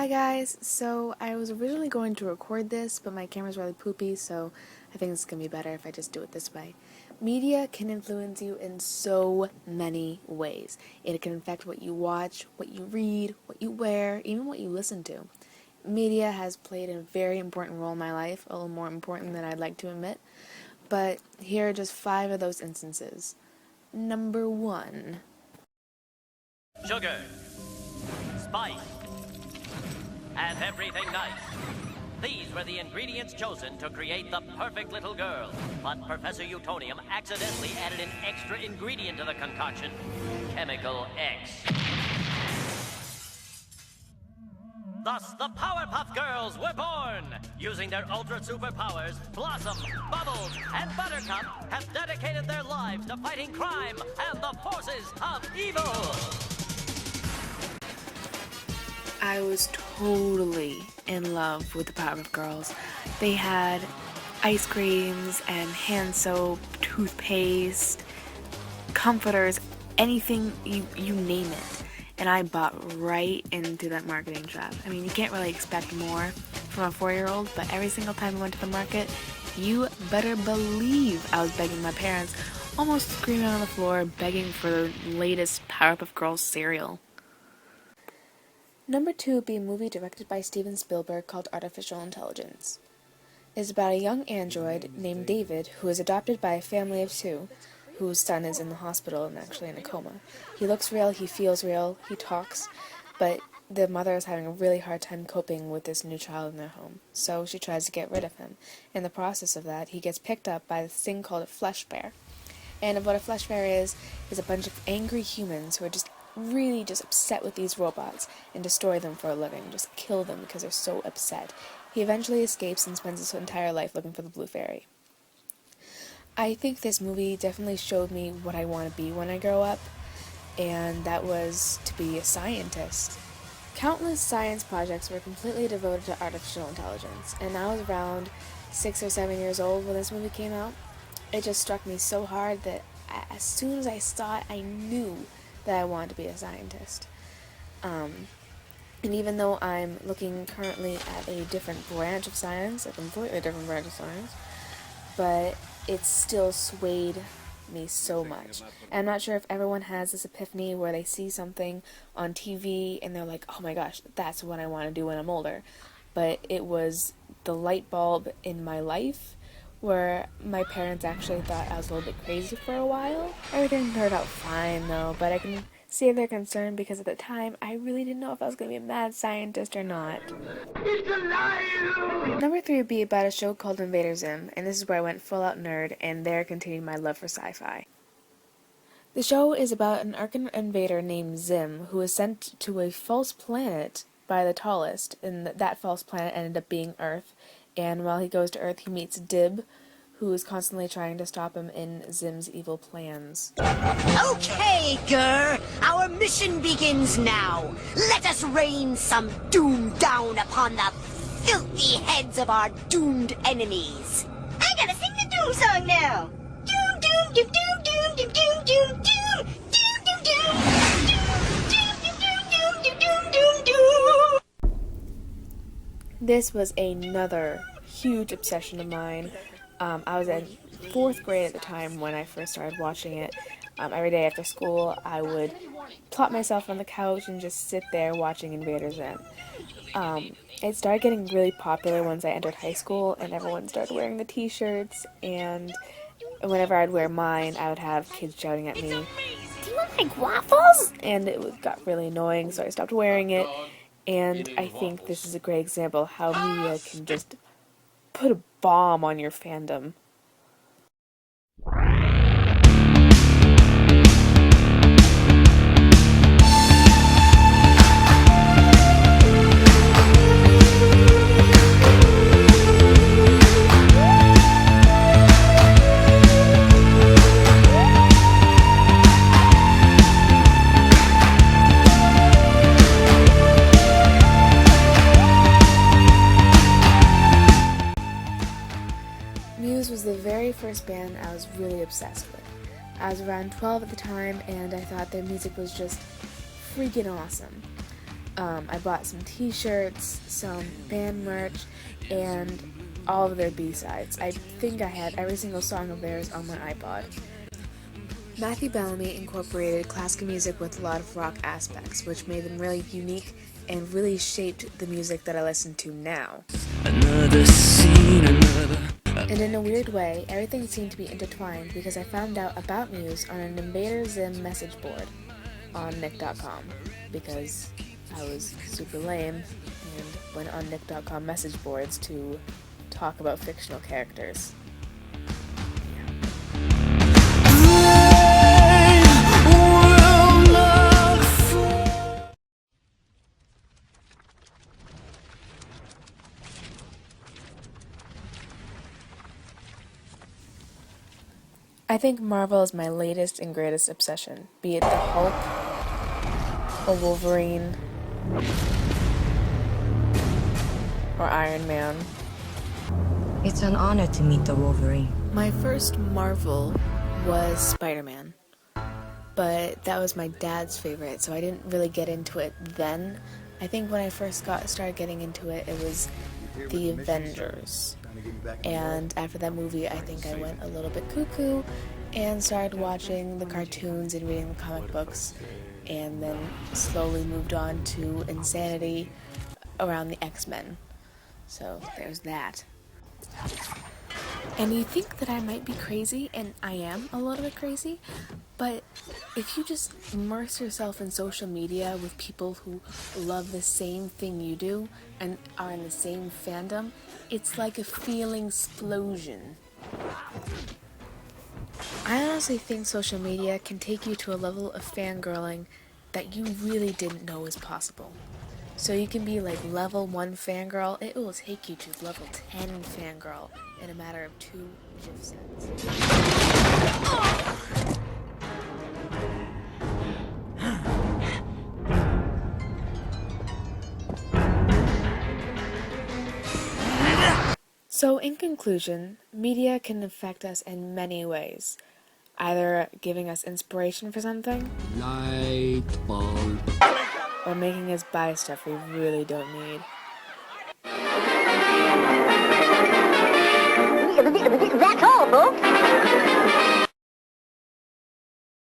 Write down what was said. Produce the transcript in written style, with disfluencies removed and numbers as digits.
Hi guys, so I was originally going to record this, but my camera's really poopy, so I think it's going to be better if I just do it this way. Media can influence you in so many ways. It can affect what you watch, what you read, what you wear, even what you listen to. Media has played a very important role in my life, a little more important than I'd like to admit, but here are just 5 of those instances. Number 1. Sugar, spice, and everything nice. These were the ingredients chosen to create the perfect little girl. But Professor Utonium accidentally added an extra ingredient to the concoction, Chemical X. Thus, the Powerpuff Girls were born! Using their ultra superpowers, Blossom, Bubbles, and Buttercup have dedicated their lives to fighting crime and the forces of evil! I was totally in love with the Powerpuff Girls. They had ice creams and hand soap, toothpaste, comforters, anything you name it. And I bought right into that marketing trap. I mean, you can't really expect more from a 4-year-old, but every single time I went to the market, you better believe I was begging my parents, almost screaming on the floor, begging for the latest Powerpuff Girls cereal. Number 2 would be a movie directed by Steven Spielberg called Artificial Intelligence. It's about a young android named David who is adopted by a family of 2, whose son is in the hospital and actually in a coma. He looks real, he feels real, he talks, but the mother is having a really hard time coping with this new child in their home, so she tries to get rid of him. In the process of that, he gets picked up by this thing called a flesh bear. And what a flesh bear is a bunch of angry humans who are really just upset with these robots and destroy them for a living, just kill them because they're so upset. He eventually escapes and spends his entire life looking for the Blue Fairy. I think this movie definitely showed me what I want to be when I grow up, and that was to be a scientist. Countless science projects were completely devoted to artificial intelligence, and I was around 6 or 7 years old when this movie came out. It just struck me so hard that as soon as I saw it, I knew that I wanted to be a scientist. And even though I'm looking currently at a different branch of science, a completely different branch of science, but it still swayed me so much. And I'm not sure if everyone has this epiphany where they see something on TV and they're like, oh my gosh, that's what I want to do when I'm older. But it was the light bulb in my life where my parents actually thought I was a little bit crazy for a while. Everything turned out fine though, but I can see their concern because at the time I really didn't know if I was going to be a mad scientist or not. It's alive! Number 3 would be about a show called Invader Zim, and this is where I went full out nerd and there continued my love for sci-fi. The show is about an Arkan invader named Zim who is sent to a false planet by the Tallest, and that false planet ended up being Earth. And while he goes to Earth, he meets Dib, who is constantly trying to stop him in Zim's evil plans. Okay, Gur, our mission begins now. Let us rain some doom down upon the filthy heads of our doomed enemies. I gotta sing the doom song now. Doom, doom, doom, doom, doom, doom, doom, doom, doom, doom, doom, doom. This was another huge obsession of mine. I was in 4th grade at the time when I first started watching it. Every day after school, I would plop myself on the couch and just sit there watching Invader Zim. It started getting really popular once I entered high school, and everyone started wearing the t-shirts, and whenever I'd wear mine, I would have kids shouting at me, "Do you like waffles?" And got really annoying, so I stopped wearing it. And I think this is a great example of how media can just put a bomb on your fandom. Muse was the very first band I was really obsessed with. I was around 12 at the time, and I thought their music was just freaking awesome. I bought some t-shirts, some band merch, and all of their B-sides. I think I had every single song of theirs on my iPod. Matthew Bellamy incorporated classical music with a lot of rock aspects, which made them really unique and really shaped the music that I listen to now. Another scene, another. And in a weird way, everything seemed to be intertwined because I found out about Muse on an Invader Zim message board on Nick.com because I was super lame and went on Nick.com message boards to talk about fictional characters. I think Marvel is my latest and greatest obsession, be it the Hulk, or Wolverine, or Iron Man. It's an honor to meet the Wolverine. My first Marvel was Spider-Man, but that was my dad's favorite, so I didn't really get into it then. I think when I first started getting into it, it was the Avengers. And after that movie, I think I went a little bit cuckoo and started watching the cartoons and reading the comic books, and then slowly moved on to insanity around the X-Men. So there's that. And you think that I might be crazy, and I am a little bit crazy, but if you just immerse yourself in social media with people who love the same thing you do and are in the same fandom, it's like a feeling explosion. I honestly think social media can take you to a level of fangirling that you really didn't know was possible. So you can be like level 1 fangirl, it will take you to level 10 fangirl in a matter of 2 GIF sets. So in conclusion, media can affect us in many ways. Either giving us inspiration for something, light bulb, or making us buy stuff we really don't need. That's all, folks.